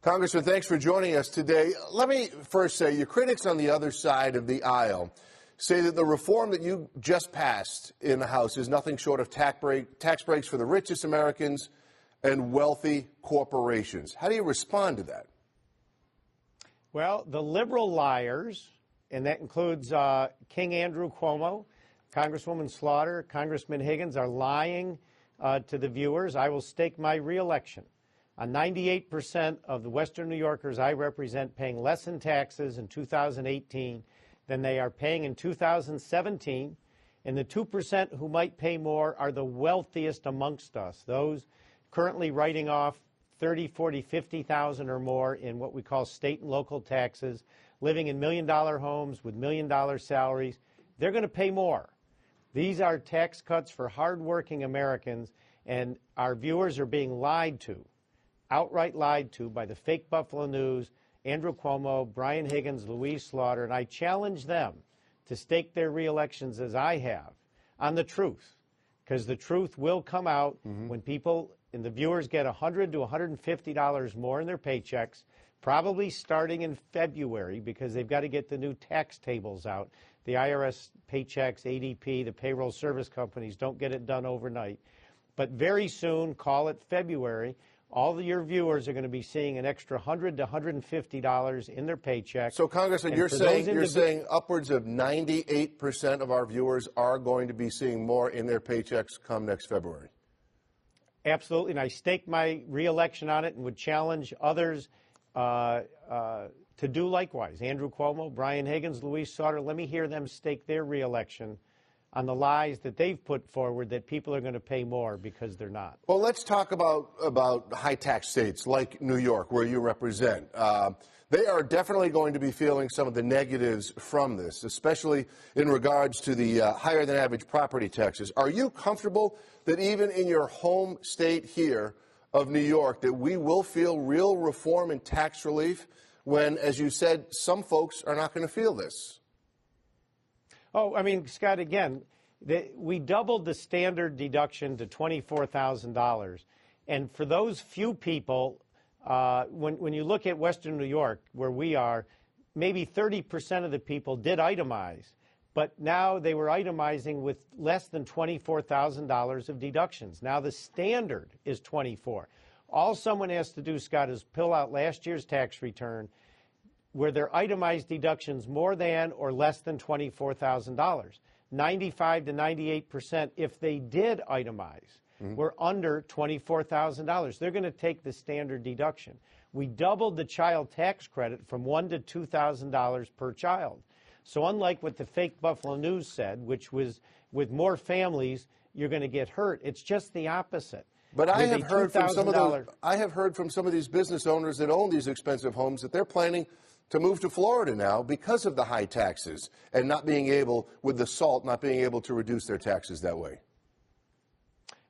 Congressman, thanks for joining us today. Let me first say, your critics on the other side of the aisle say that the reform that you just passed in the House is nothing short of tax breaks for the richest Americans and wealthy corporations. How do you respond to that? Well, the liberal liars, and that includes King Andrew Cuomo, Congresswoman Slaughter, Congressman Higgins, are lying to the viewers. I will stake my reelection on 98% of the Western New Yorkers I represent paying less in taxes in 2018 than they are paying in 2017. And the 2% who might pay more are the wealthiest amongst us, those currently writing off 30, 40, 50,000 or more in what we call state and local taxes, living in million-dollar homes with million-dollar salaries. They're going to pay more. These are tax cuts for hardworking Americans, and our viewers are being lied to, outright lied to by the fake Buffalo News, Andrew Cuomo, Brian Higgins, Louise Slaughter, and I challenge them to stake their reelections as I have on the truth, because the truth will come out when people and the viewers get $100 to $150 more in their paychecks, probably starting in February, because they've got to get the new tax tables out. The IRS paychecks, ADP, the payroll service companies don't get it done overnight. But very soon, call it February, all of your viewers are going to be seeing an extra $100 to $150 in their paycheck. So, Congressman, you're saying upwards of 98% of our viewers are going to be seeing more in their paychecks come next February? Absolutely, and I stake my reelection on it and would challenge others to do likewise. Andrew Cuomo, Brian Higgins, Louise Slaughter, let me hear them stake their reelection on the lies that they've put forward that people are going to pay more, because they're not. Well, let's talk about high-tax states like New York, where you represent. They are definitely going to be feeling some of the negatives from this, especially in regards to the higher-than-average property taxes. Are you comfortable that even in your home state here of New York, that we will feel real reform and tax relief when, as you said, some folks are not going to feel this? Oh, I mean, Scott, again, we doubled the standard deduction to $24,000. And for those few people, when you look at Western New York, where we are, maybe 30% of the people did itemize. But now they were itemizing with less than $24,000 of deductions. Now the standard is $24,000. All someone has to do, Scott, is fill out last year's tax return where their itemized deductions more than or less than $24,000. 95 to 98%, if they did itemize, were under $24,000. They're going to take the standard deduction. We doubled the child tax credit from $1,000 to $2,000 per child. So unlike what the fake Buffalo News said, which was with more families, you're going to get hurt, it's just the opposite. But I have heard from some of these business owners that own these expensive homes that they're planning to move to Florida now because of the high taxes and not being able, with the SALT, not being able to reduce their taxes that way.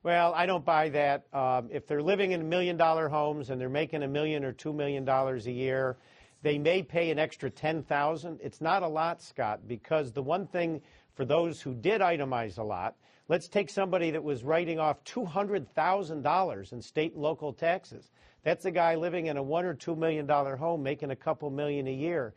Well, I don't buy that. If they're living in $1 million homes and they're making $1 million or $2 million a year, they may pay an extra $10,000. It's not a lot, Scott, because the one thing for those who did itemize a lot, let's take somebody that was writing off $200,000 in state and local taxes. That's a guy living in a $1 or $2 million home making a couple million a year.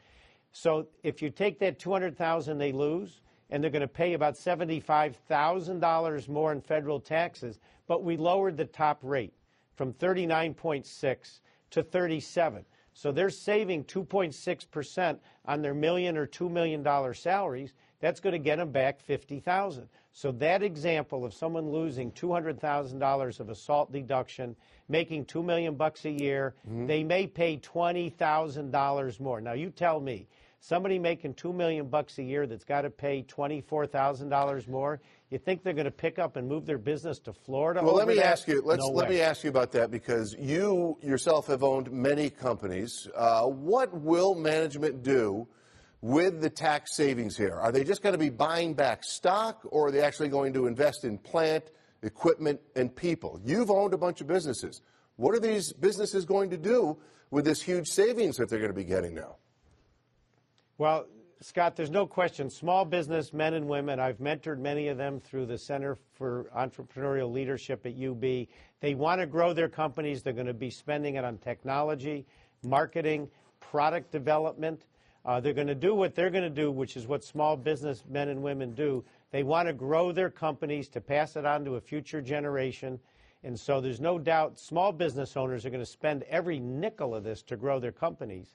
So if you take that $200,000 they lose, and they're going to pay about $75,000 more in federal taxes, but we lowered the top rate from 39.6 to 37. So they're saving 2.6% on their $1 million or $2 million salaries. That's going to get them back $50,000. So that example of someone losing $200,000 of a SALT deduction, making $2 million a year, they may pay $20,000 more. Now you tell me, somebody making $2 million a year that's got to pay $24,000 more, you think they're going to pick up and move their business to Florida? Well, let me ask you. Let me ask you about that, because you yourself have owned many companies. What will management do with the tax savings here? Are they just going to be buying back stock, or are they actually going to invest in plant, equipment, and people? You've owned a bunch of businesses. What are these businesses going to do with this huge savings that they're going to be getting now? Well, Scott, there's no question. Small business men and women, I've mentored many of them through the Center for Entrepreneurial Leadership at UB. They want to grow their companies. They're going to be spending it on technology marketing, product development. They're going to do what they're going to do, which is what small business men and women do. They want to grow their companies to pass it on to a future generation. And so there's no doubt small business owners are going to spend every nickel of this to grow their companies.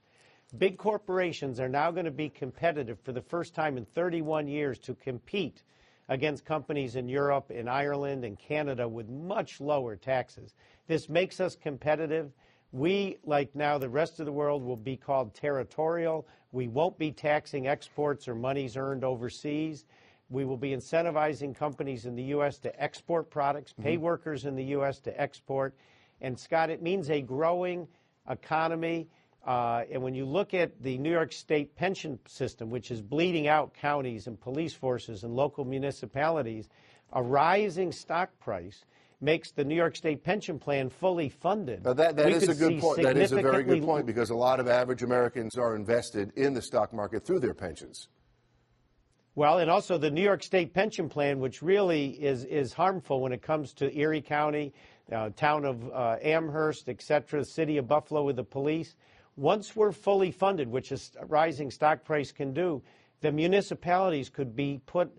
Big corporations are now going to be competitive for the first time in 31 years to compete against companies in Europe, in Ireland, and Canada with much lower taxes. This makes us competitive. We, like now the rest of the world, will be called territorial. We won't be taxing exports or monies earned overseas. We will be incentivizing companies in the U.S. to export products, pay workers in the U.S. to export. And, Scott, it means a growing economy. And when you look at the New York State pension system, which is bleeding out counties and police forces and local municipalities, a rising stock price makes the New York State pension plan fully funded. Now that is a good point. That is a very good point, because a lot of average Americans are invested in the stock market through their pensions. Well, and also the New York State pension plan, which really is harmful when it comes to Erie County, town of Amherst, et cetera, the city of Buffalo with the police. Once we're fully funded, which a rising stock price can do, the municipalities could be put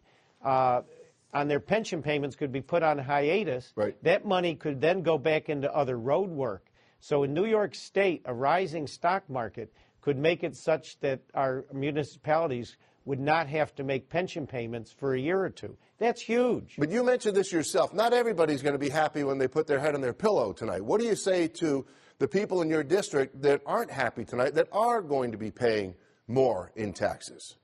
on their pension payments could be put on hiatus. Right. That money could then go back into other road work. So in New York State, a rising stock market could make it such that our municipalities would not have to make pension payments for a year or two. That's huge. But you mentioned this yourself. Not everybody's going to be happy when they put their head on their pillow tonight. What do you say to the people in your district that aren't happy tonight, that are going to be paying more in taxes?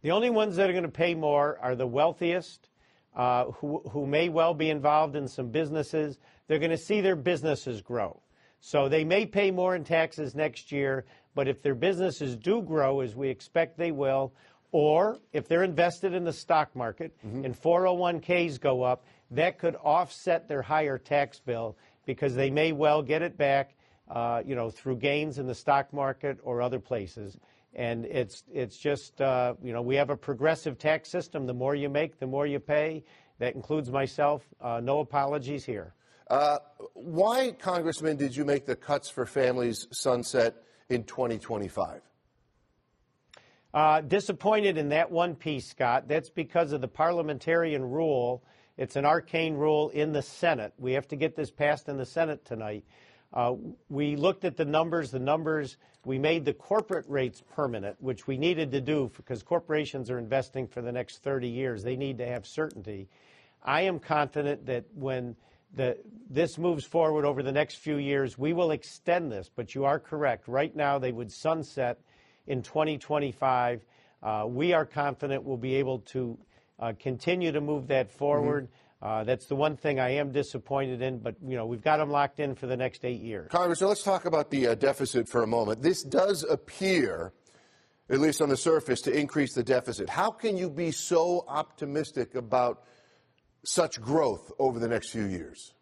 The only ones that are going to pay more are the wealthiest, who may well be involved in some businesses. They're going to see their businesses grow. So they may pay more in taxes next year, but if their businesses do grow, as we expect they will, or if they're invested in the stock market and 401ks go up, that could offset their higher tax bill, because they may well get it back, through gains in the stock market or other places. And it's just, we have a progressive tax system. The more you make, the more you pay. That includes myself. No apologies here. Why, Congressman, did you make the cuts for families sunset in 2025? Disappointed in that one piece, Scott. That's because of the parliamentarian rule. It's an arcane rule in the Senate. We have to get this passed in the Senate tonight. We looked at the numbers. We made the corporate rates permanent, which we needed to do because corporations are investing for the next 30 years. They need to have certainty. I am confident that when this moves forward over the next few years, we will extend this. But you are correct. Right now, they would sunset in 2025. We are confident we'll be able to continue to move that forward. That's the one thing I am disappointed in, but, we've got them locked in for the next 8 years. Congressman, let's talk about the deficit for a moment. This does appear, at least on the surface, to increase the deficit. How can you be so optimistic about such growth over the next few years?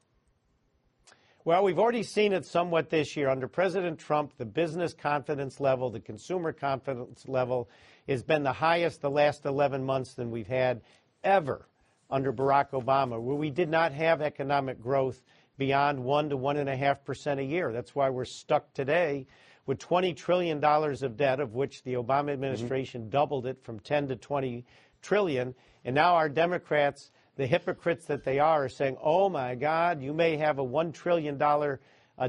Well, we've already seen it somewhat this year. Under President Trump, the business confidence level, the consumer confidence level has been the highest the last 11 months than we've had ever under Barack Obama, where we did not have economic growth beyond 1 to 1.5% a year. That's why we're stuck today with $20 trillion of debt, of which the Obama administration doubled it from 10 to 20 trillion. And now our Democrats, the hypocrites that they are saying, oh, my God, you may have a $1 trillion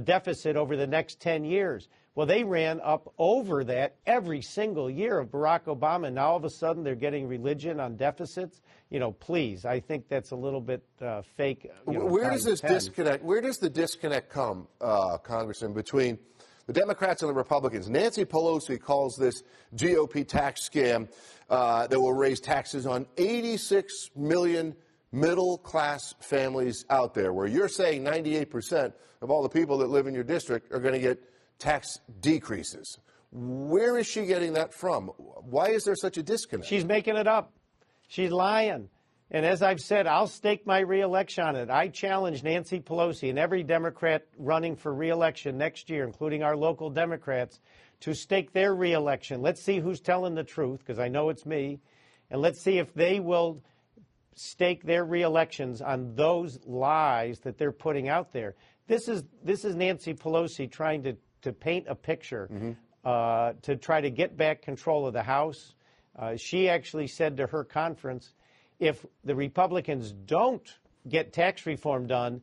deficit over the next 10 years. Well, they ran up over that every single year of Barack Obama. Now, all of a sudden, they're getting religion on deficits. Please, I think that's a little bit fake. Where does this disconnect? Where does the disconnect come, Congressman, between the Democrats and the Republicans? Nancy Pelosi calls this GOP tax scam that will raise taxes on 86 million middle-class families out there, where you're saying 98% of all the people that live in your district are going to get tax decreases. Where is she getting that from? Why is there such a disconnect? She's making it up. She's lying. And as I've said, I'll stake my reelection on it. I challenge Nancy Pelosi and every Democrat running for reelection next year, including our local Democrats, to stake their reelection. Let's see who's telling the truth, because I know it's me. And let's see if they will stake their reelections on those lies that they're putting out there. This is Nancy Pelosi trying to to paint a picture to try to get back control of the House. She actually said to her conference, if the Republicans don't get tax reform done,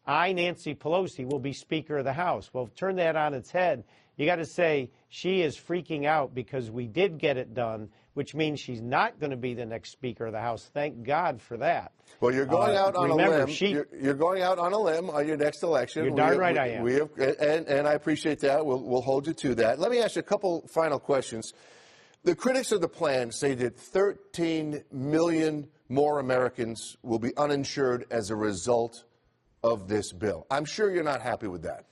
I, Nancy Pelosi, will be Speaker of the House. Well, turn that on its head. You got to say she is freaking out because we did get it done, which means she's not going to be the next Speaker of the House. Thank God for that. Well, you're going out on a limb. You're going out on a limb on your next election. You're darn right I am. And I appreciate that. We'll hold you to that. Let me ask you a couple final questions. The critics of the plan say that 13 million more Americans will be uninsured as a result of this bill. I'm sure you're not happy with that.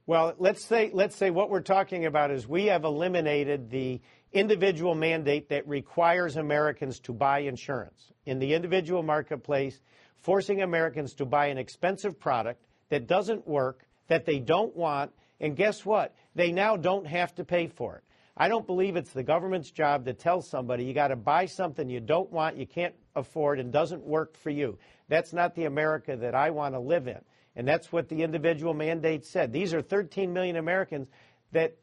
Well, let's say what we're talking about is we have eliminated the individual mandate that requires Americans to buy insurance in the individual marketplace, forcing Americans to buy an expensive product that doesn't work, that they don't want, and guess what? They now don't have to pay for it. I don't believe it's the government's job to tell somebody you got to buy something you don't want, you can't afford, and doesn't work for you. That's not the America that I want to live in. And that's what the individual mandate said. These are 13 million Americans that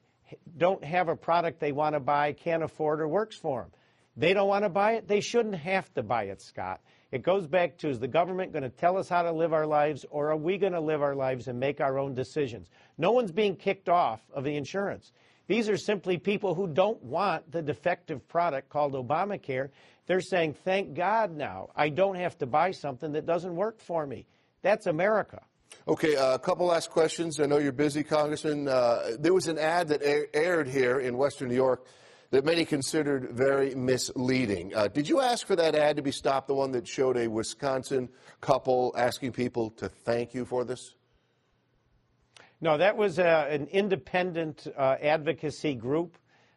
don't have a product they want to buy, can't afford, or works for them. They don't want to buy it. They shouldn't have to buy it, Scott. It goes back to, is the government going to tell us how to live our lives, or are we going to live our lives and make our own decisions? No one's being kicked off of the insurance. These are simply people who don't want the defective product called Obamacare. They're saying, thank God now I don't have to buy something that doesn't work for me. That's America. Okay, a couple last questions. I know you're busy, Congressman. There was an ad that aired here in Western New York that many considered very misleading. Did you ask for that ad to be stopped, the one that showed a Wisconsin couple asking people to thank you for this? No, that was an independent advocacy group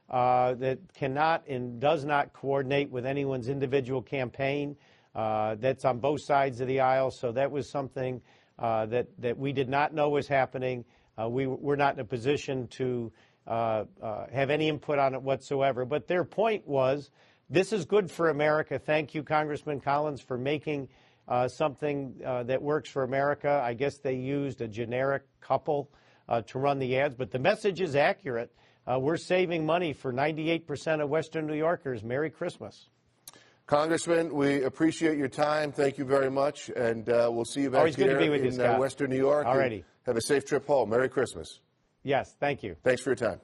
that cannot and does not coordinate with anyone's individual campaign. That's on both sides of the aisle, so that was something that we did not know was happening. We're not in a position to have any input on it whatsoever. But their point was, this is good for America. Thank you, Congressman Collins, for making something that works for America. I guess they used a generic couple to run the ads, but the message is accurate. We're saving money for 98% of Western New Yorkers. Merry Christmas. Congressman, we appreciate your time. Thank you very much, and we'll see you back Always here good to be with you, in Scott. Western New York. Alrighty. Have a safe trip home. Merry Christmas. Yes, thank you. Thanks for your time.